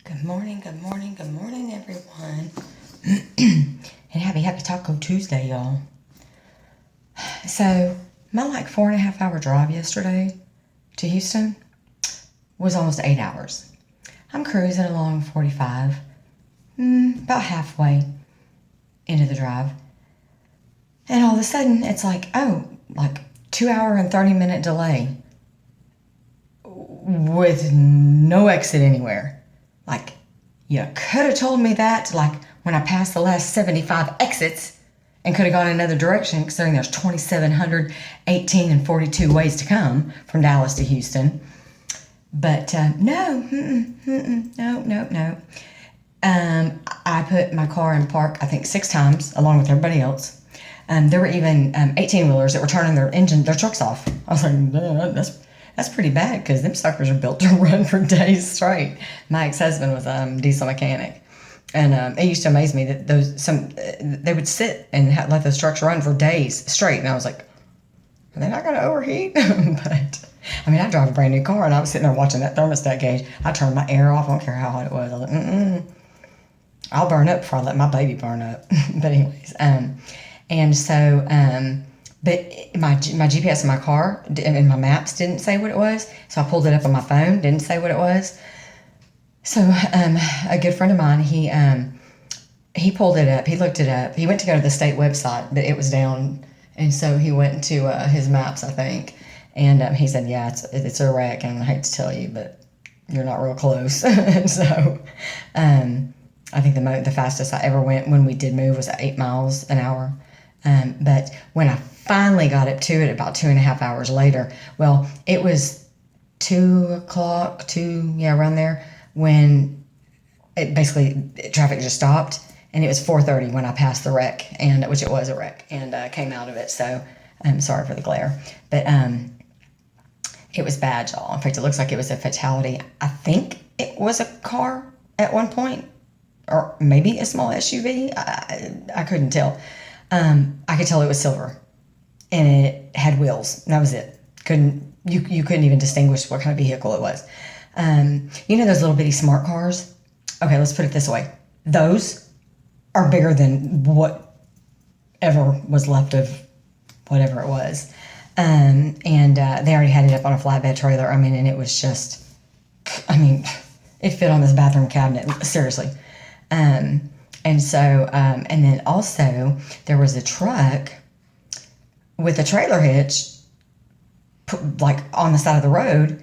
Good morning, everyone. And happy Taco Tuesday, y'all. So, my 4.5 hour drive yesterday to Houston was almost 8 hours. I'm cruising along 45, about halfway into the drive. And all of a sudden, it's 2 hour and 30-minute delay with no exit anywhere. You could have told me that, when I passed the last 75 exits and could have gone another direction, considering there's 2,718 and 42 ways to come from Dallas to Houston. But no. I put my car in park, I think 6 times, along with everybody else. There were even 18-wheelers that were turning their trucks off. I was like, that's pretty bad, because them suckers are built to run for days straight. My ex-husband was a diesel mechanic, and it used to amaze me that they would sit and let those trucks run for days straight, and I was like, are they not going to overheat? But I drive a brand new car, and I was sitting there watching that thermostat gauge. I turned my air off. I don't care how hot it was. I was like, I'll burn up before I let my baby burn up. But anyways, but my GPS in my car and my maps didn't say what it was, so I pulled it up on my phone, didn't say what it was. So a good friend of mine, he pulled it up, he looked it up, he went to go to the state website, but it was down, and so he went to his maps, I think, and he said, yeah, it's a wreck, and I hate to tell you, but you're not real close. And so I think the fastest I ever went when we did move was 8 miles an hour. But when I finally got up to it about 2.5 hours later, well, it was 2 o'clock, around there, when traffic just stopped, and it was 4:30 when I passed the wreck, which it was a wreck, and came out of it. So I'm sorry for the glare, but it was bad, y'all. In fact, it looks like it was a fatality. I think it was a car at one point, or maybe a small SUV. I couldn't tell. I could tell it was silver, and it had wheels. That was it. You couldn't even distinguish what kind of vehicle it was. Those little bitty smart cars? Okay, let's put it this way. Those are bigger than whatever was left of whatever it was. And they already had it up on a flatbed trailer. And it was just, it fit on this bathroom cabinet, seriously. And then also there was a truck with a trailer hitch, on the side of the road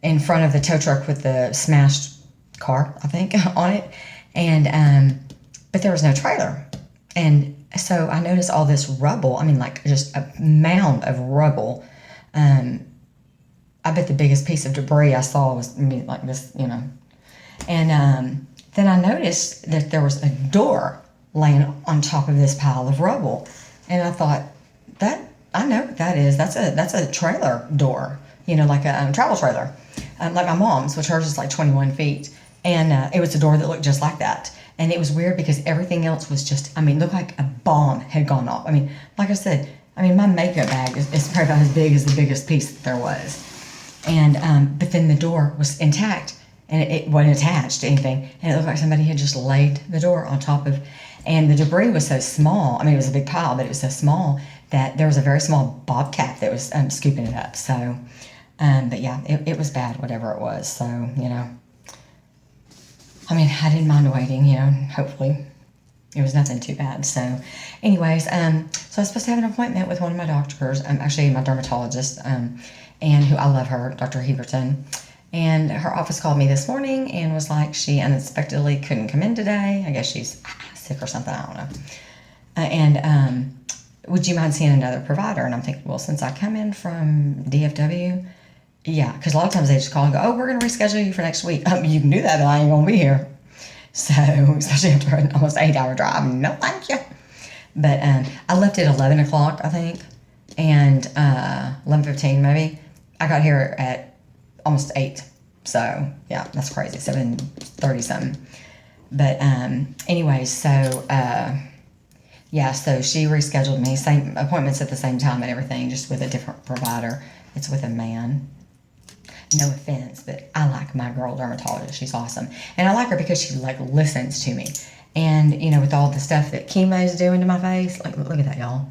in front of the tow truck with the smashed car, I think, on it. But there was no trailer. And so I noticed all this rubble. Just a mound of rubble. I bet the biggest piece of debris I saw was this, And then I noticed that there was a door laying on top of this pile of rubble. And I thought, I know what that is. That's a trailer door, like a travel trailer, like my mom's, which hers is 21 feet. And it was a door that looked just like that. And it was weird because everything else was just, looked like a bomb had gone off. Like I said, my makeup bag is probably about as big as the biggest piece that there was. And but then the door was intact, and it wasn't attached to anything. And it looked like somebody had just laid the door on top of, and the debris was so small. It was a big pile, but it was so small that there was a very small bobcat that was scooping it up. So, but yeah, it was bad, whatever it was. So, I didn't mind waiting, hopefully it was nothing too bad. So anyways, so I was supposed to have an appointment with one of my doctors, actually my dermatologist, and who I love her, Dr. Heberton. And her office called me this morning and was like, she unexpectedly couldn't come in today. I guess she's sick or something, I don't know. Would you mind seeing another provider? And I'm thinking, well, since I come in from DFW, yeah, because a lot of times they just call and go, oh, we're going to reschedule you for next week. You can do that, but I ain't going to be here. So, especially after an almost 8-hour drive. No, thank you. But I left at 11 o'clock, I think, and 11:15 maybe. I got here at almost 8. So, yeah, that's crazy, 7:30 something. But anyways, so she rescheduled me. Same appointments at the same time and everything, just with a different provider. It's with a man. No offense, but I like my girl dermatologist. She's awesome. And I like her because she like listens to me. And, you know, with all the stuff that chemo's doing to my face, like, look at that, y'all.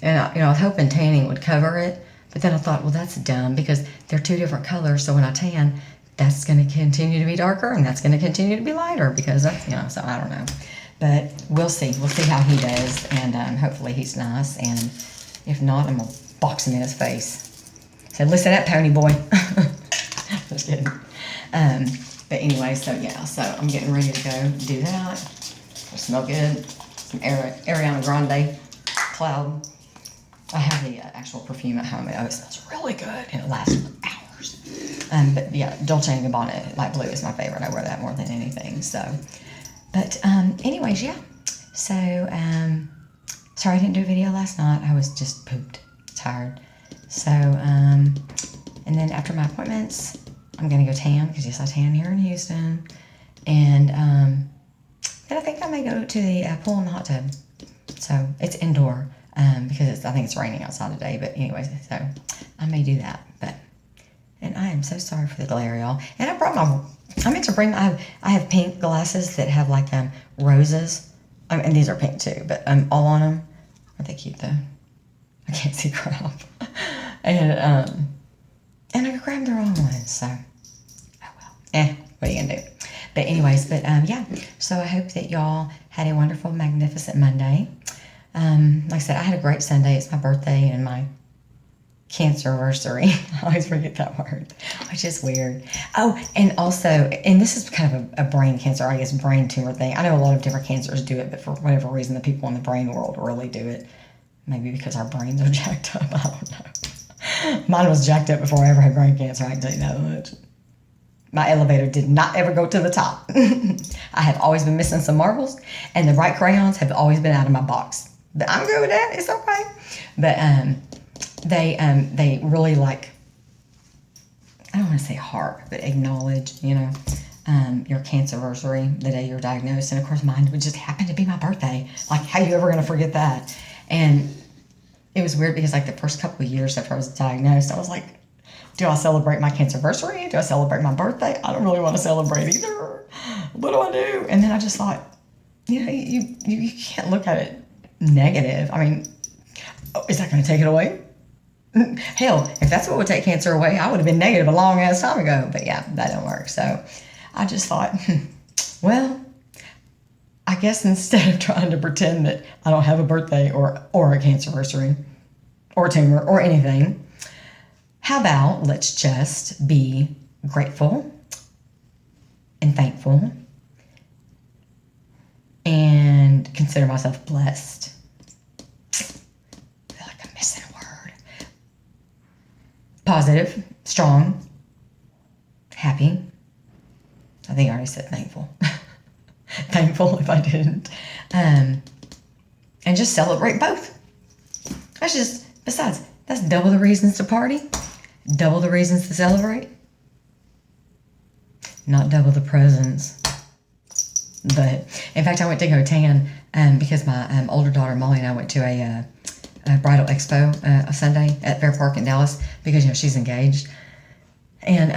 And, I was hoping tanning would cover it. But then I thought, well, that's dumb because they're two different colors. So when I tan, that's going to continue to be darker and that's going to continue to be lighter because that's, so I don't know. But we'll see. We'll see how he does. And hopefully he's nice. And if not, I'm going to box him in his face. Said, listen up, pony boy. Just kidding. But anyway, so yeah, so I'm getting ready to go do that. It'll smell good. Some Ariana Grande Cloud. I have the actual perfume at home. It smells really good and it lasts for hours. But yeah, Dolce & Gabbana Light Blue is my favorite. I wear that more than anything. So, but anyways, yeah. So, sorry I didn't do a video last night. I was just pooped, tired. So, and then after my appointments, I'm going to go tan, because yes, I tan here in Houston. And then I think I may go to the pool in the hot tub. So, it's indoor, because I think it's raining outside today. But anyways, so I may do that. And I am so sorry for the glare, y'all. And I meant to bring, I have pink glasses that have like roses. And these are pink too, but all on them. Aren't they cute though? I can't see crap. And I grabbed the wrong one, so oh well. What are you gonna do? But anyways, yeah. So I hope that y'all had a wonderful, magnificent Monday. Like I said, I had a great Sunday. It's my birthday and my cancer-versary. I always forget that word, which is weird. Oh, and also, and this is kind of a brain cancer, I guess, brain tumor thing. I know a lot of different cancers do it, but for whatever reason, the people in the brain world really do it. Maybe because our brains are jacked up. I don't know. Mine was jacked up before I ever had brain cancer. I can tell you that much. My elevator did not ever go to the top. I have always been missing some marbles, and the right crayons have always been out of my box. But I'm good with that. It's okay. But they really like, I don't want to say heart, but acknowledge, your cancerversary, the day you're diagnosed. And of course, mine would just happen to be my birthday. Like, how you ever going to forget that? And it was weird because like the first couple of years after I was diagnosed, I was like, do I celebrate my cancerversary? Do I celebrate my birthday? I don't really want to celebrate either. What do I do? And then I just thought, you can't look at it negative. I mean, is that going to take it away? Hell, if that's what would take cancer away, I would have been negative a long ass time ago. But yeah, that don't work. So I just thought, well, I guess instead of trying to pretend that I don't have a birthday or a cancerversary or a tumor or anything, how about let's just be grateful and thankful and consider myself blessed. I feel like I'm missing a word. Positive, strong, happy. I think I already said thankful. Thankful if I didn't. And just celebrate both. That's double the reasons to party, double the reasons to celebrate, not double the presents. But in fact, I went to go tan because my older daughter Molly and I went to a bridal expo a Sunday at Fair Park in Dallas because she's engaged, and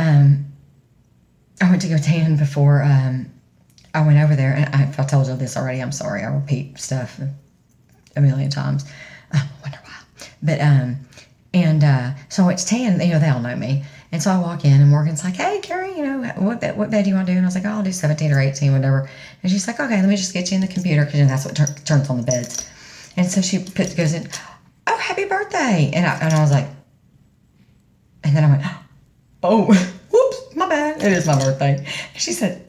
I went to go tan before I went over there. And if I told you this already, I'm sorry. I repeat stuff a million times. I wonder why. But so I went to tan. They all know me. And so I walk in, and Morgan's like, "Hey, Carri, what bed do you want to do?" And I was like, "Oh, I'll do 17 or 18, whatever." And she's like, "Okay, let me just get you in the computer because that's what turns on the beds." And so she goes in, "Oh, happy birthday!" And I was like, and then I went, "Oh, whoops, my bad. It is my birthday." And she said,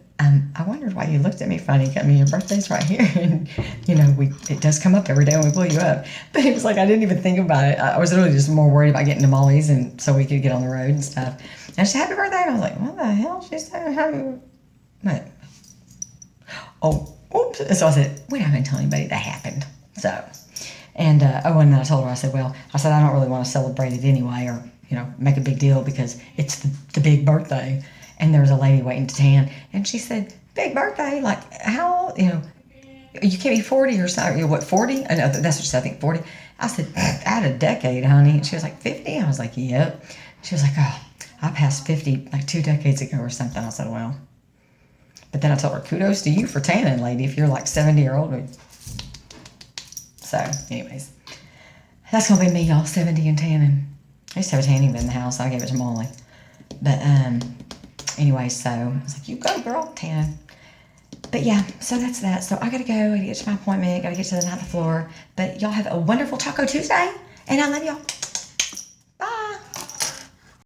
"I wondered why you looked at me funny. I mean, your birthday's right here, and it does come up every day when we pull you up." But it was like I didn't even think about it. I was really just more worried about getting to Molly's, and so we could get on the road and stuff. And she said, "Happy birthday!" And I was like, "What the hell?" She said, "What?" Oh, oops. And so I said, "We're not going to tell anybody that happened." So, and then I told her, I said, I don't really want to celebrate it anyway, or make a big deal because it's the big birthday. And there was a lady waiting to tan, and she said, "Big birthday? Like how old? You can't be 40 or something. What, 40? I know that's what she said. I think 40." I said, "Add a decade, honey." And she was like, "50?" I was like, "Yep." She was like, "Oh, I passed 50 like 2 decades ago or something. I said, well. But then I told her, kudos to you for tanning, lady, if you're like 70 or older. So, anyways. That's going to be me, y'all, 70 and tanning. I used to have a tanning bed in the house. I gave it to Molly. But, anyway, so I was like, you go, girl, tan. But yeah, so that's that. So I got to go. I got to get to my appointment. Got to get to the 9th floor. But y'all have a wonderful Taco Tuesday. And I love y'all.